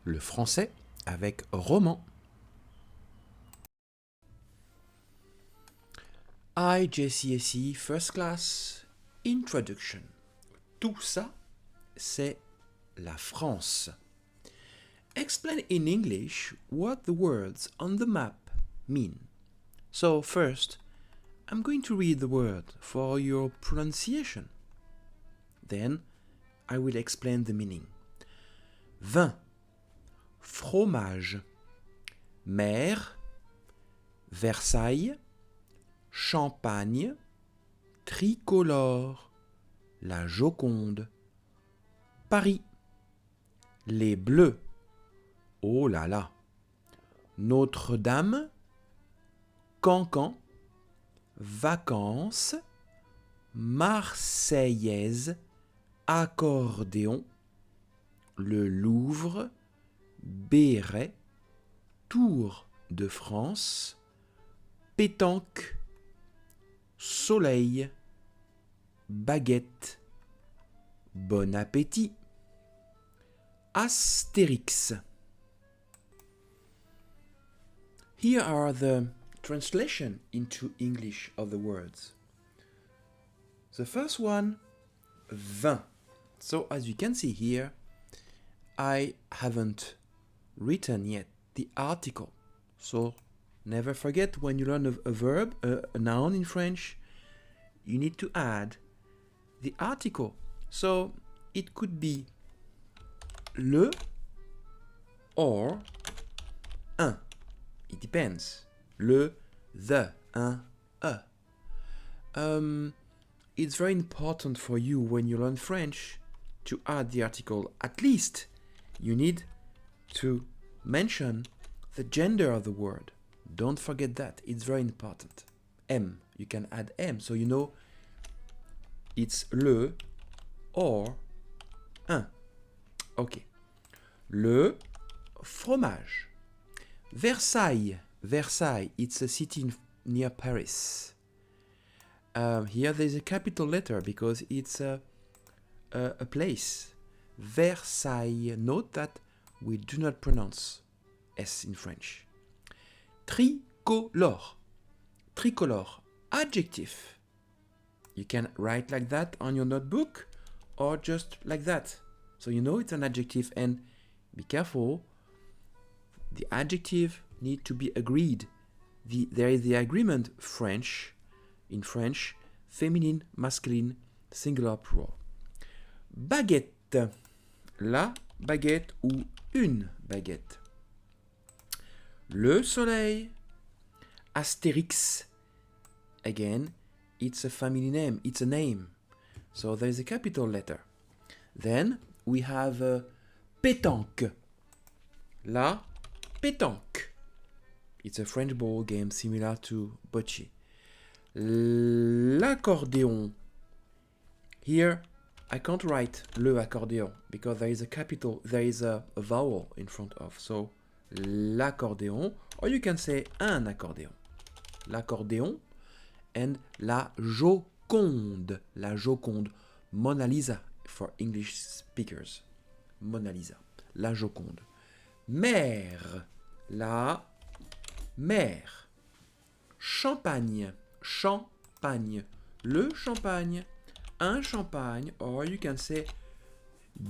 le français avec roman. IGCSE First Class Introduction. Tout ça, c'est la France. Explain in English what the words on the map mean. So first, I'm going to read the word for your pronunciation. Then, I will explain the meaning. Vin, fromage, mer, Versailles, champagne, tricolore, la Joconde, Paris, les Bleus, oh là là, Notre-Dame, Cancan, vacances, Marseillaise, accordéon, le Louvre, béret, Tour de France, pétanque, soleil, baguette, bon appétit, Astérix. Here are the translation into English of the words. The first one, vin. So as you can see here, I haven't written yet the article. So never forget, when you learn a verb, a noun in French, you need to add the article. So it could be le or un. It depends. Le, the, un, a. It's very important for you when you learn French to add the article. At least you need to mention the gender of the word. Don't forget that. It's very important. M. You can add M. So you know it's le or un. Okay. Le fromage. Versailles. Versailles. It's a city near Paris. Here there's a capital letter because it's a place. Versailles. Note that we do not pronounce S in French. Tricolore. Tricolore. Adjective. You can write like that on your notebook or just like that. So you know it's an adjective, and be careful. The adjective need to be agreed. There is the agreement in French, féminine, masculine, singular, plural. Baguette. La baguette ou une baguette. Le soleil. Astérix. Again, it's a family name. It's a name. So there is a capital letter. Then we have pétanque. La pétanque. It's a French ball game similar to bocce. L'accordéon. Here, I can't write le accordéon because there is a capital, there is a vowel in front of. So, l'accordéon, or you can say un accordéon. L'accordéon and la Joconde. La Joconde. Mona Lisa for English speakers. Mona Lisa. La Joconde. Mer. La mer. Champagne. Champagne. Le champagne. Un champagne, or you can say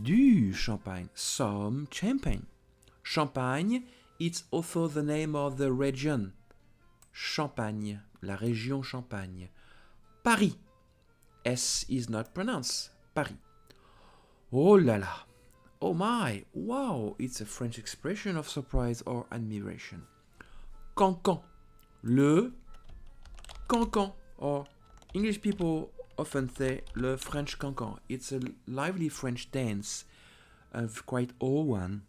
du champagne. Some champagne. Champagne, it's also the name of the region. Champagne. La région Champagne. Paris. S is not pronounced. Paris. Oh là là. Oh my. Wow. It's a French expression of surprise or admiration. Cancan. Le cancan. Or English people often say le French cancan. It's a lively French dance. A quite old one.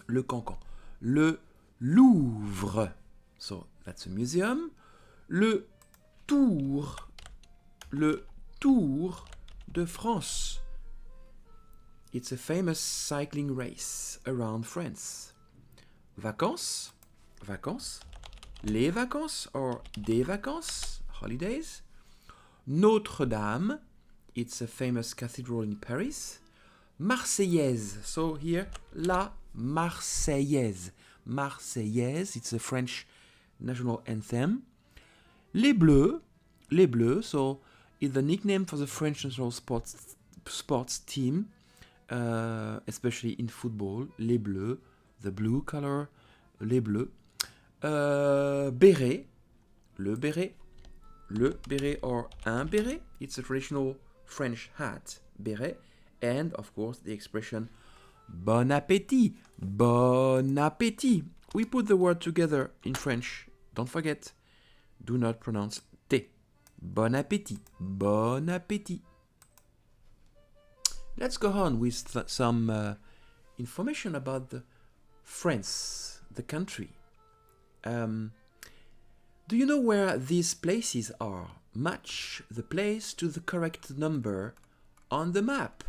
Le cancan. Le Louvre. So that's a museum. Le Tour. Le Tour de France. It's a famous cycling race around France. Vacances. Vacances. Les vacances or des vacances. Holidays. Notre-Dame. It's a famous cathedral in Paris. Marseillaise. So here, la Marseillaise. Marseillaise, it's a French national anthem. Les Bleus, so it's the nickname for the French national sports team, especially in football. Les Bleus, the blue color, les Bleus. Béret, le béret or un béret. It's a traditional French hat, béret. And of course the expression bon appétit, bon appétit. We put the word together in French. Don't forget, do not pronounce T. Bon appétit, bon appétit. Let's go on with some information about France, the country. Do you know where these places are? Match the place to the correct number on the map.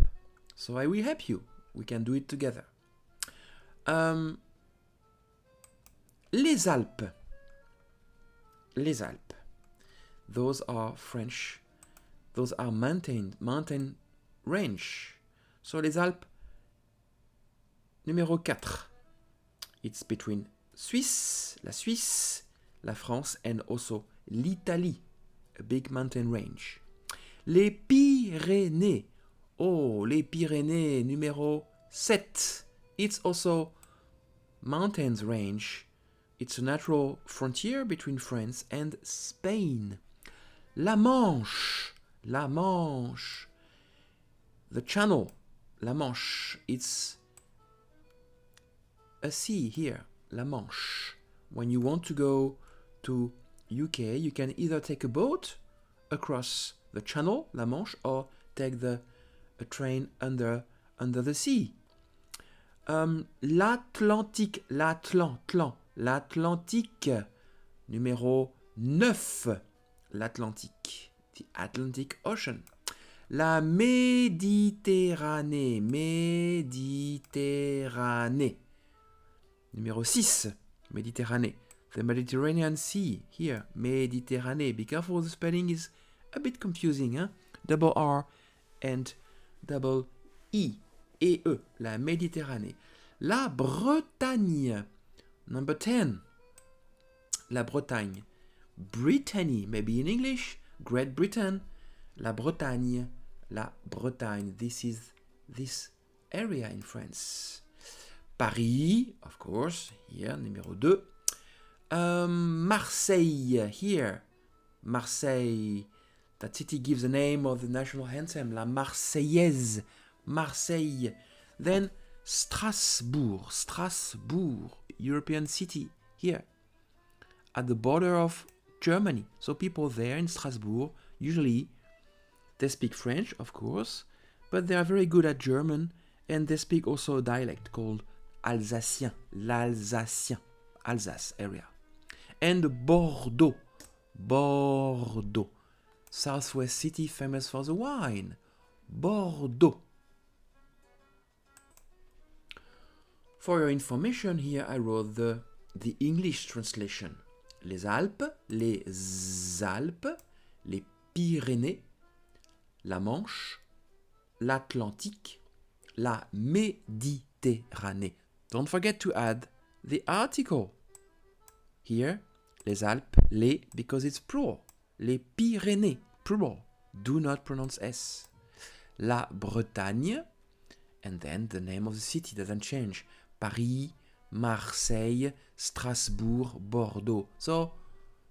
So I will help you. We can do it together. Les Alpes. Les Alpes. Those are French. Those are mountain range. So les Alpes, numéro 4. It's between la Suisse, la France, and also l'Italie, a big mountain range. Les Pyrénées. Oh, les Pyrénées, numéro 7. It's also mountains range. It's a natural frontier between France and Spain. La Manche. La Manche. The channel, La Manche. It's a sea here, La Manche. When you want to go to UK, you can either take a boat across the channel, La Manche, or take a train under the sea. L'Atlantique, l'Atlantique, numéro 9, l'Atlantique, the Atlantic Ocean. La Méditerranée, numéro 6, Méditerranée. The Mediterranean Sea, here, Méditerranée. Be careful, the spelling is a bit confusing, hein? Double R and double E, E-E, la Méditerranée. La Bretagne, number 10, la Bretagne. Brittany, maybe in English, Great Britain. La Bretagne, this is this area in France. Paris, of course, here, numéro 2. Marseille, here. Marseille, that city gives the name of the national anthem, la Marseillaise. Marseille. Then Strasbourg, European city, here, at the border of Germany. So people there in Strasbourg, usually, they speak French, of course, but they are very good at German, and they speak also a dialect called Alsacien, l'Alsacien, Alsace area. And Bordeaux, southwest city famous for the wine, Bordeaux. For your information, here I wrote the English translation. Les Alpes, les Pyrénées, la Manche, l'Atlantique, la Méditerranée. Don't forget to add the article. Here, les Alpes, les, because it's plural. Les Pyrénées, plural. Do not pronounce S. La Bretagne, and then the name of the city doesn't change. Paris, Marseille, Strasbourg, Bordeaux. So,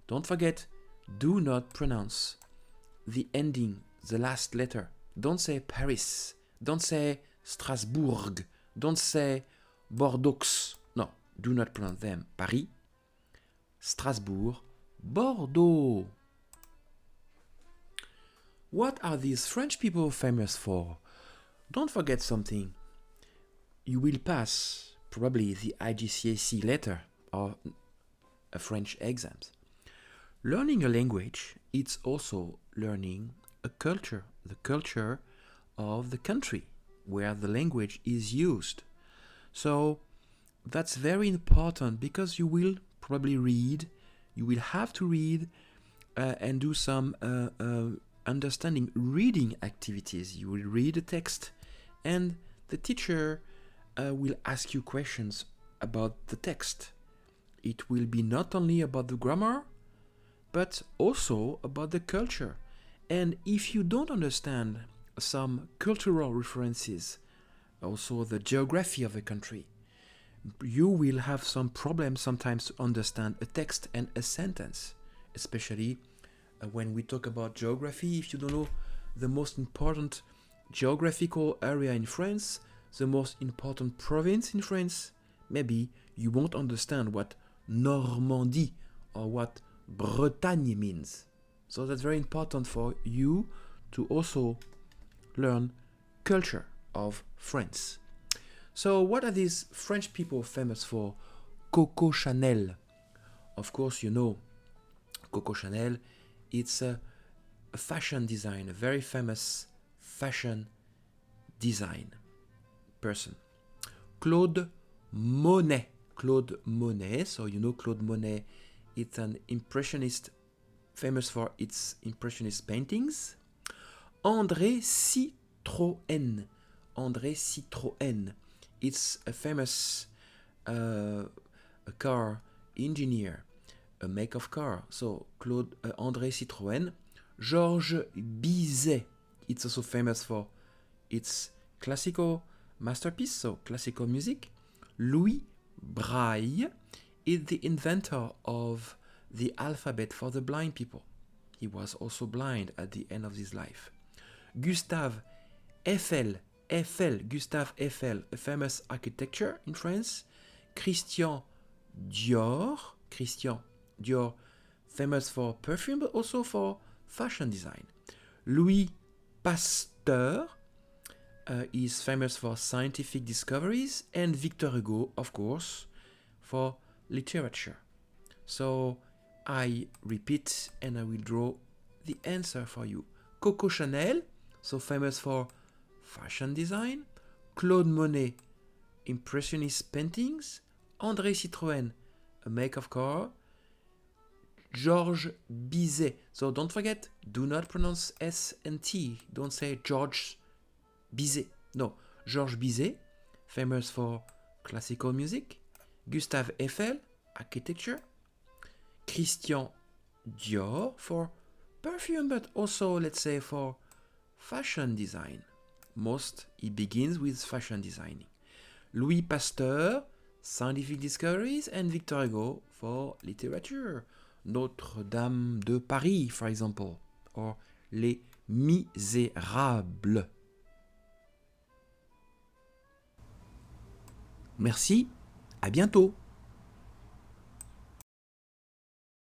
don't forget, do not pronounce the ending, the last letter. Don't say Paris. Don't say Strasbourg. Don't say Bordeaux. No, do not pronounce them. Paris, Strasbourg, Bordeaux. What are these French people famous for? Don't forget something. You will pass probably the IGCSE letter or a French exams. Learning a language, it's also learning a culture, the culture of the country where the language is used. So that's very important because you will probably read, you will have to read and do some understanding reading activities. You will read a text and the teacher will ask you questions about the text. It will be not only about the grammar, but also about the culture. And if you don't understand some cultural references, also the geography of a country, you will have some problems sometimes to understand a text and a sentence, especially when we talk about geography. If you don't know the most important geographical area in France, the most important province in France, maybe you won't understand what Normandy or what Bretagne means. So that's very important for you to also learn culture of France. So what are these French people famous for? Coco Chanel. Of course, you know Coco Chanel. It's a fashion design, a very famous fashion design person. Claude Monet. Claude Monet. So you know Claude Monet. It's an impressionist, famous for its impressionist paintings. André Citroën. André Citroën. It's a famous a car engineer, a make of car. So Claude André Citroën. Georges Bizet. It's also famous for its classical masterpiece, so classical music. Louis Braille is the inventor of the alphabet for the blind people. He was also blind at the end of his life. Gustave Eiffel, Gustave Eiffel, a famous architecture in France. Christian Dior, famous for perfume, but also for fashion design. Louis Pasteur is famous for scientific discoveries, and Victor Hugo, of course, for literature. So I repeat and I will draw the answer for you. Coco Chanel, so famous for fashion design. Claude Monet, impressionist paintings. André Citroën, a make of car. Georges Bizet. So don't forget, do not pronounce S and T. Don't say Georges Bizet. No, Georges Bizet, famous for classical music. Gustave Eiffel, architecture. Christian Dior for perfume, but also, let's say, for fashion design. He begins with fashion designing. Louis Pasteur, scientific discoveries, and Victor Hugo for literature. Notre-Dame de Paris, for example, or Les Misérables. Merci, à bientôt.